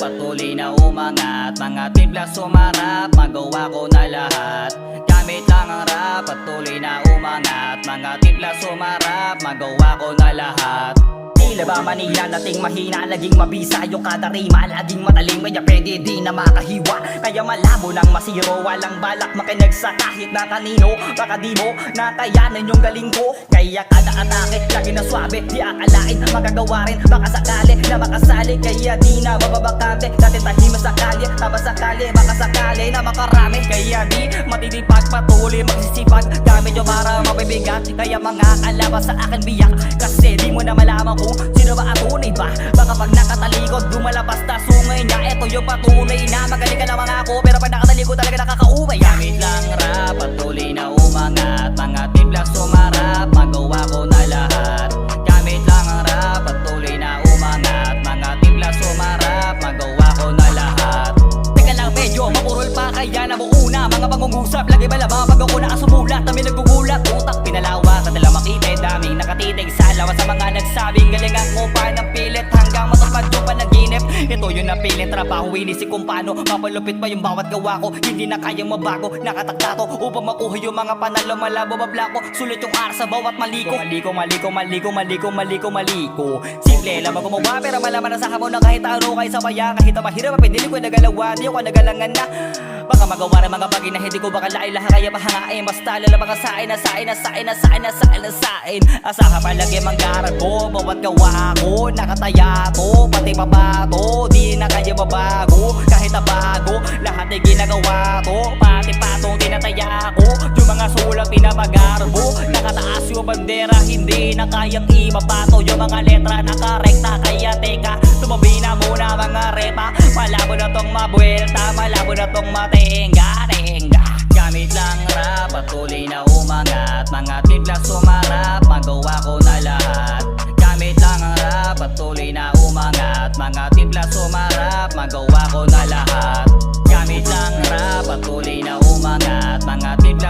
patuloy na umangat. Mga timpla sumarap, magawa ko na lahat. Gamit lang ang rap, patuloy na umangat. Mga timpla sumarap, magawa ko na lahat. Tila ba Manila nating mahina, laging mabisa yung kada rima, laging mataling kaya pwede di na makahiwa. Kaya malabo lang masiro, walang balak makinig sa kahit na kanino. Baka di mo nakayanan yung galing ko, kaya kada atake lagi na swabe. Di akalain magagawa rin, baka sakali na makasali. Kaya di na bababakante, dati tahimik sa kalye. Tapos sakali, baka sakali na makarami. Kaya di matitipag, patuloy magsisipag. Gamit yung para mabibigat, kaya mga kalaban sa akin biyak. Kasi di mo na malaman kung sino ba at tunay ba. Baka pag nakatalikod, lumalabas na sungay niya. Ito yung patunay na magaling ka na mga ako, pero pag nakatalikod talaga nakakaumay. Gamit lang rap, patuloy na umangat. Mga timpla sumarap, magawa ko na lahat. Gamit lang ang rap, patuloy na umangat. Mga timpla sumarap, magawa ko na lahat. Teka lang medyo mapurol pa, kaya nabuuna mga pangungusap. Lagi malaba pag ako nakasumulat, kami nagugulat. Utak pinalawa, kadala makita, daming nakatitig sa lawa. Sa mga nagsabing galing ang kumpa ng pilit, hanggang matupad yung panaginip. Ito yung napilit, trabaho inisip kung paano mapalupit pa yung bawat gawa ko. Hindi na kayang mabago, nakatakda to upang makuha yung mga panalo. Malabo mablako, sulit yung aras sa bawat maliko. Maliko. Simple lang gumawa, pero malaman na sa hamon na kahit ano kahit sa baya. Kahit na mahirap, pinili ko nagalawa, di ako nagalangan na. Baka magawa ng mga bagay na hindi ko baka lain lahat, kaya pahangain. Basta lala mga sain. Asahan palagi manggaran ko, bawat gawa ko nakataya to, pati pabato, di na kaya mabago. Kahit na bago, lahat ay ginagawa to, pati patong tinataya ko. Yung mga sulat pinamagarbo, nakataas yung bandera, hindi na kayang imabato. Yung mga letra nakarekta, kaya teka, tumabi na muna mga repa. Malabo na tong mabuelta, malabo na tong matenga. Gamit lang rap, patuloy na umangat. Mga timpla sumarap, magawa ko na lahat. Gamit lang ang rap, patuloy na umangat. Mga timpla sumarap, magawa ko na lahat. Gamit lang rap, patuloy na umangat. Mga timpla